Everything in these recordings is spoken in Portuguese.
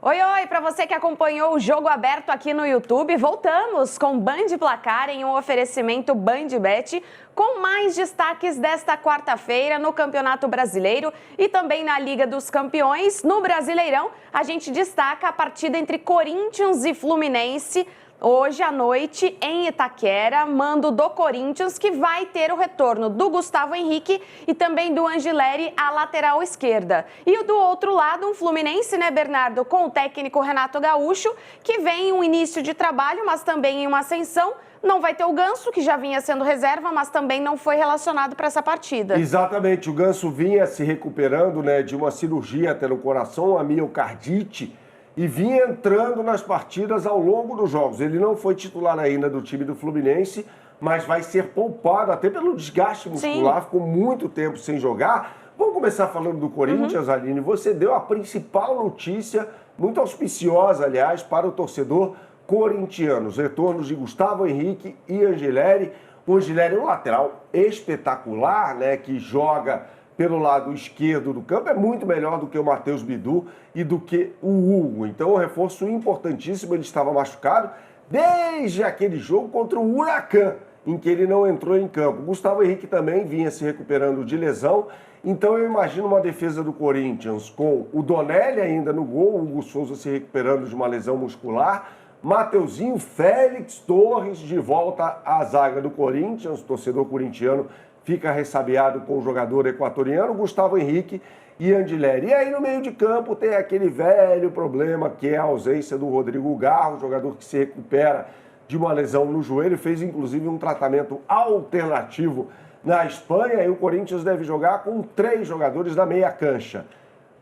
Oi, oi, para você que acompanhou o Jogo Aberto aqui no YouTube, voltamos com Band Placar em um oferecimento BandBet, com mais destaques desta quarta-feira no Campeonato Brasileiro e também na Liga dos Campeões. No Brasileirão, a gente destaca a partida entre Corinthians e Fluminense, hoje à noite, em Itaquera, mando do Corinthians, que vai ter o retorno do Gustavo Henrique e também do Angileri à lateral esquerda. E do outro lado, um Fluminense, né, Bernardo, com o técnico Renato Gaúcho, que vem em um início de trabalho, mas também em uma ascensão. Não vai ter o Ganso, que já vinha sendo reserva, mas também não foi relacionado para essa partida. Exatamente, o Ganso vinha se recuperando, né, de uma cirurgia até no coração, a miocardite, e vinha entrando nas partidas ao longo dos jogos. Ele não foi titular ainda do time do Fluminense, mas vai ser poupado até pelo desgaste muscular. Sim. Ficou muito tempo sem jogar. Vamos começar falando do Corinthians, Aline. Você deu a principal notícia, muito auspiciosa, aliás, para o torcedor corintiano. Os retornos de Gustavo Henrique e Angileri. O Angileri é um lateral espetacular, né, que joga pelo lado esquerdo do campo, é muito melhor do que o Matheus Bidu e do que o Hugo. Então, um reforço importantíssimo, ele estava machucado desde aquele jogo contra o Huracan, em que ele não entrou em campo. Gustavo Henrique também vinha se recuperando de lesão, então eu imagino uma defesa do Corinthians com o Donelli ainda no gol, o Hugo Souza se recuperando de uma lesão muscular, Mateuzinho, Félix, Torres de volta à zaga do Corinthians, o torcedor corintiano fica ressabiado com o jogador equatoriano, Gustavo Henrique e Angileri. E aí no meio de campo tem aquele velho problema que é a ausência do Rodrigo Garro, jogador que se recupera de uma lesão no joelho, fez inclusive um tratamento alternativo na Espanha, e o Corinthians deve jogar com 3 jogadores da meia cancha.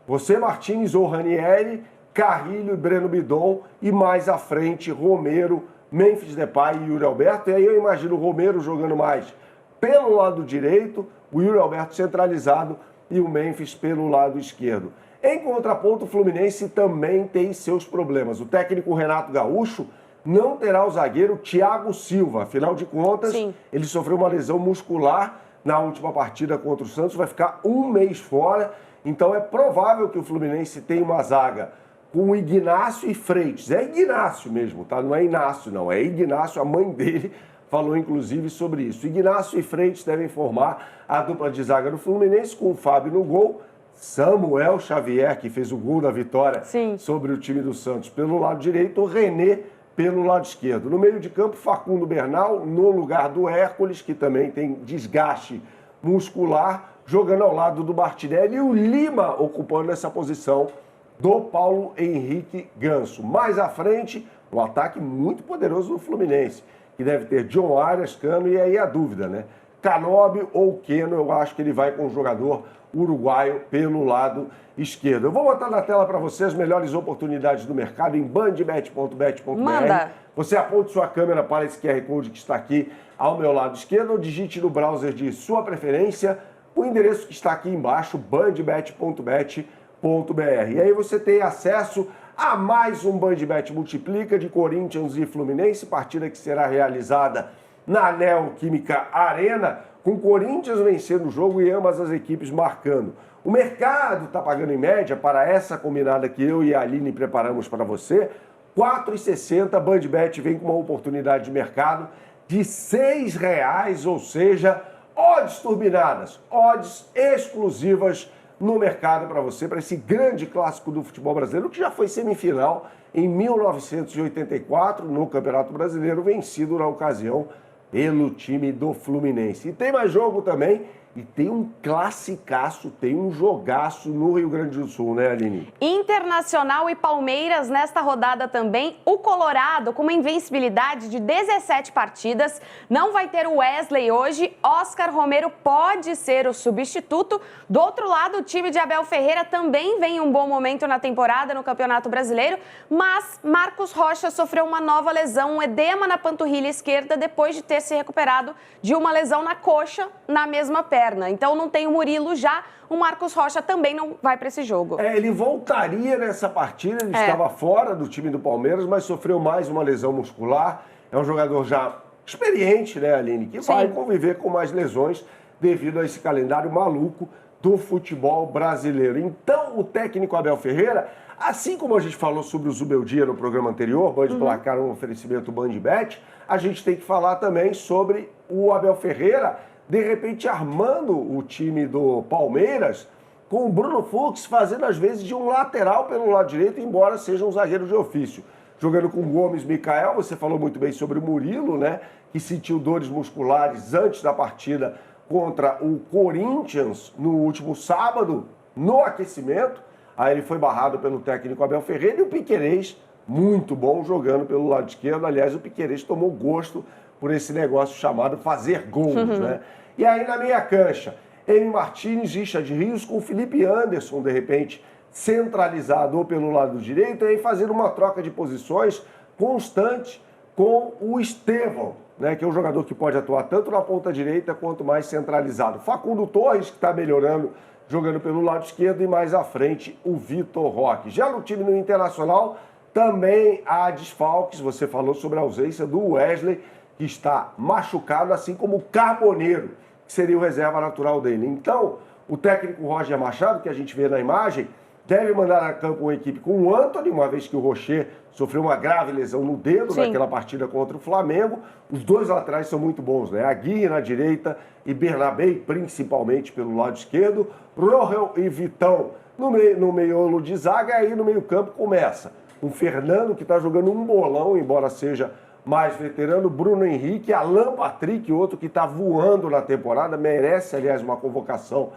José Martins ou Ranieri, Carrilho e Breno Bidon, e mais à frente Romero, Memphis Depay e Yuri Alberto. E aí eu imagino o Romero jogando mais pelo lado direito, o Yuri Alberto centralizado e o Memphis pelo lado esquerdo. Em contraponto, o Fluminense também tem seus problemas. O técnico Renato Gaúcho não terá o zagueiro Thiago Silva. Afinal de contas, ele sofreu uma lesão muscular na última partida contra o Santos, vai ficar um mês fora. Então é provável que o Fluminense tenha uma zaga com Ignácio e Freitas. É Ignácio mesmo, tá? Não é Inácio, não. É Ignácio, a mãe dele falou inclusive sobre isso. Ignácio e Freitas devem formar a dupla de zaga do Fluminense, com o Fábio no gol, Samuel Xavier, que fez o gol da vitória sobre o time do Santos pelo lado direito, o René pelo lado esquerdo. No meio de campo, Facundo Bernal, no lugar do Hércules, que também tem desgaste muscular, jogando ao lado do Martinelli, e o Lima ocupando essa posição do Paulo Henrique Ganso. Mais à frente, um ataque muito poderoso do Fluminense, que deve ter John Arias, Cano, e aí a dúvida, né? Canóbio ou Keno, eu acho que ele vai com o jogador uruguaio pelo lado esquerdo. Eu vou botar na tela para você as melhores oportunidades do mercado em bandbet.bet.br. Você aponte sua câmera para esse QR Code que está aqui ao meu lado esquerdo, ou digite no browser de sua preferência o endereço que está aqui embaixo, bandbet.bet.br. E aí você tem acesso a mais um BandBet Multiplica de Corinthians e Fluminense, partida que será realizada na Neoquímica Arena, com Corinthians vencendo o jogo e ambas as equipes marcando. O mercado está pagando em média para essa combinada que eu e a Aline preparamos para você, R$ 4,60. BandBet vem com uma oportunidade de mercado de R$ 6,00, ou seja, odds turbinadas, odds exclusivas no mercado para você, para esse grande clássico do futebol brasileiro, que já foi semifinal em 1984 no Campeonato Brasileiro, vencido na ocasião pelo time do Fluminense. E tem mais jogo também, e tem um classicaço, tem um jogaço no Rio Grande do Sul, né, Aline? Internacional e Palmeiras nesta rodada também. O Colorado, com uma invencibilidade de 17 partidas, não vai ter o Wesley hoje. Oscar Romero pode ser o substituto. Do outro lado, o time de Abel Ferreira também vem em um bom momento na temporada no Campeonato Brasileiro, mas Marcos Rocha sofreu uma nova lesão, um edema na panturrilha esquerda, depois de ter se recuperado de uma lesão na coxa na mesma perna. Então não tem o Murilo já, o Marcos Rocha também não vai para esse jogo. Ele voltaria nessa partida, ele estava fora do time do Palmeiras, mas sofreu mais uma lesão muscular. É um jogador já experiente, né, Aline, que vai conviver com mais lesões devido a esse calendário maluco do futebol brasileiro. Então o técnico Abel Ferreira Assim como a gente falou sobre o Zubeldia no programa anterior, Band Placar, um oferecimento BandBet, a gente tem que falar também sobre o Abel Ferreira, de repente armando o time do Palmeiras, com o Bruno Fux fazendo às vezes de um lateral pelo lado direito, embora seja um zagueiro de ofício. Jogando com Gomes, Michael, você falou muito bem sobre o Murilo, né? Que sentiu dores musculares antes da partida contra o Corinthians no último sábado, no aquecimento. Aí ele foi barrado pelo técnico Abel Ferreira e o Piquerez, muito bom, jogando pelo lado esquerdo. Aliás, o Piquerez tomou gosto por esse negócio chamado fazer gols, né? E aí na meia cancha, Emi Martínez, Richard Rios com Felipe Anderson, de repente, centralizado ou pelo lado direito, e aí fazendo uma troca de posições constante com o Estevão, né, que é um jogador que pode atuar tanto na ponta direita quanto mais centralizado. Facundo Torres, que está melhorando, jogando pelo lado esquerdo, e mais à frente o Vitor Roque. Já no time no Internacional, também há desfalques. Você falou sobre a ausência do Wesley, que está machucado, assim como o Carboneiro, que seria o reserva natural dele. Então, o técnico Roger Machado, que a gente vê na imagem, deve mandar a campo uma equipe com o Antony, uma vez que o Rocher sofreu uma grave lesão no dedo naquela partida contra o Flamengo. Os dois laterais são muito bons, né? Aguirre na direita e Bernabé, principalmente pelo lado esquerdo. Rohel e Vitão no meiolo de zaga, e aí no meio-campo começa o Fernando, que está jogando um bolão, embora seja mais veterano, Bruno Henrique, Alan Patrick, outro que está voando na temporada, merece, aliás, uma convocação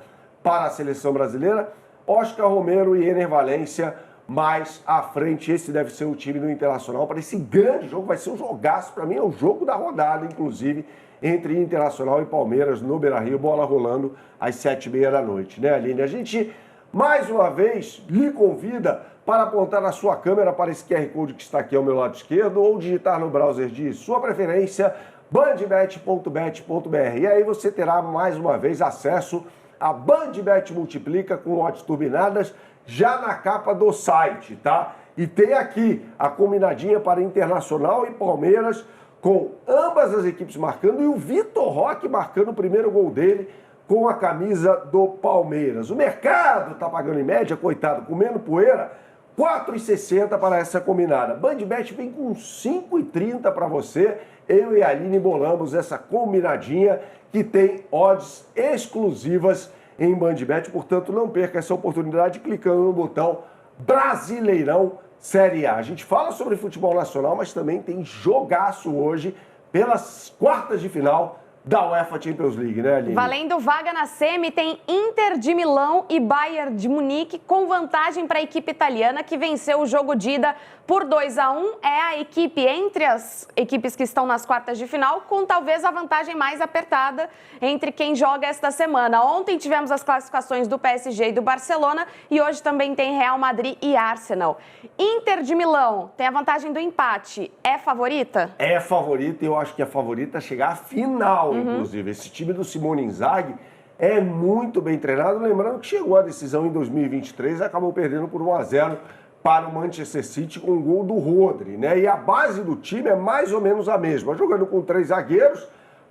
para a seleção brasileira. Oscar Romero e Ener Valencia mais à frente. Esse deve ser o time do Internacional para esse grande jogo. Vai ser um jogaço. Para mim é o jogo da rodada, inclusive, entre Internacional e Palmeiras no Beira-Rio. Bola rolando às 7h30 da noite, né, Aline? A gente, mais uma vez, lhe convida para apontar na sua câmera para esse QR Code que está aqui ao meu lado esquerdo ou digitar no browser de sua preferência, bandbet.bet.br. E aí você terá, mais uma vez, acesso a BandBet Multiplica com odds turbinadas já na capa do site, tá? E tem aqui a combinadinha para Internacional e Palmeiras, com ambas as equipes marcando e o Vitor Roque marcando o primeiro gol dele com a camisa do Palmeiras. O mercado tá pagando em média, coitado, comendo poeira, R$ 4,60 para essa combinada. BandBet vem com 5,30 para você. Eu e a Aline bolamos essa combinadinha que tem odds exclusivas em BandBet. Portanto, não perca essa oportunidade clicando no botão Brasileirão Série A. A gente fala sobre futebol nacional, mas também tem jogaço hoje pelas quartas de final da UEFA Champions League, né, Aline? Valendo vaga na semi, tem Inter de Milão e Bayern de Munique, com vantagem para a equipe italiana, que venceu o jogo de ida por 2-1. É a equipe entre as equipes que estão nas quartas de final, com talvez a vantagem mais apertada entre quem joga esta semana. Ontem tivemos as classificações do PSG e do Barcelona, e hoje também tem Real Madrid e Arsenal. Inter de Milão tem a vantagem do empate. É favorita? É favorita, e eu acho que é favorita a chegar à final, inclusive. Esse time do Simone Inzaghi é muito bem treinado. Lembrando que chegou à decisão em 2023 e acabou perdendo por 1-0 para o Manchester City com o gol do Rodri, né? E a base do time é mais ou menos a mesma. Jogando com 3 zagueiros,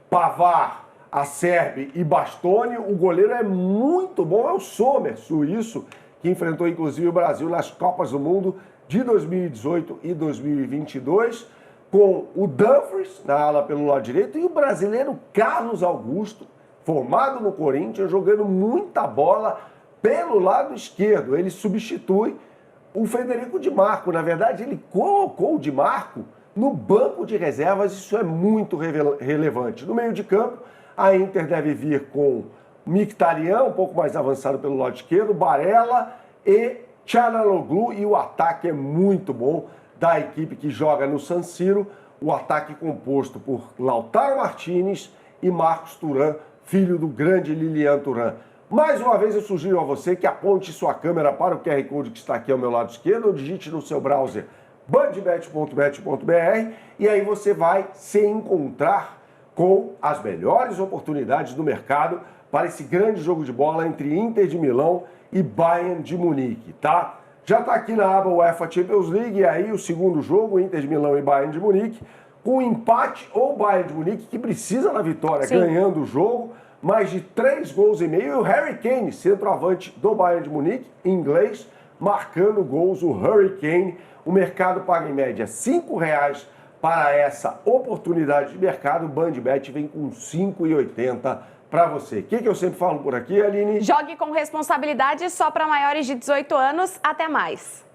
Pavard, Acerbi e Bastoni. O goleiro é muito bom, é o Sommer, suíço, que enfrentou inclusive o Brasil nas Copas do Mundo de 2018 e 2022. Com o Dumfries na ala pelo lado direito e o brasileiro Carlos Augusto, formado no Corinthians, jogando muita bola pelo lado esquerdo. Ele substitui o Federico Di Marco. Na verdade, ele colocou o Di Marco no banco de reservas. Isso é muito relevante. No meio de campo, a Inter deve vir com Mkhitaryan, um pouco mais avançado pelo lado esquerdo, Barella e Çalhanoğlu, e o ataque é muito bom da equipe que joga no San Siro, o ataque composto por Lautaro Martínez e Marcos Thuram, filho do grande Lilian Thuram. Mais uma vez eu sugiro a você que aponte sua câmera para o QR Code que está aqui ao meu lado esquerdo, ou digite no seu browser bandbet.bet.br, e aí você vai se encontrar com as melhores oportunidades do mercado para esse grande jogo de bola entre Inter de Milão e Bayern de Munique, tá? Já está aqui na aba UEFA Champions League, e aí o segundo jogo, Inter de Milão e Bayern de Munique, com empate ou Bayern de Munique, que precisa da vitória, ganhando o jogo, mais de 3,5 gols. E o Harry Kane, centroavante do Bayern de Munique, inglês, marcando gols, o Harry Kane. O mercado paga em média R$ 5,00 para essa oportunidade de mercado. O BandBet vem com 5,80 para você. O que eu sempre falo por aqui, Aline? Jogue com responsabilidade, só para maiores de 18 anos. Até mais.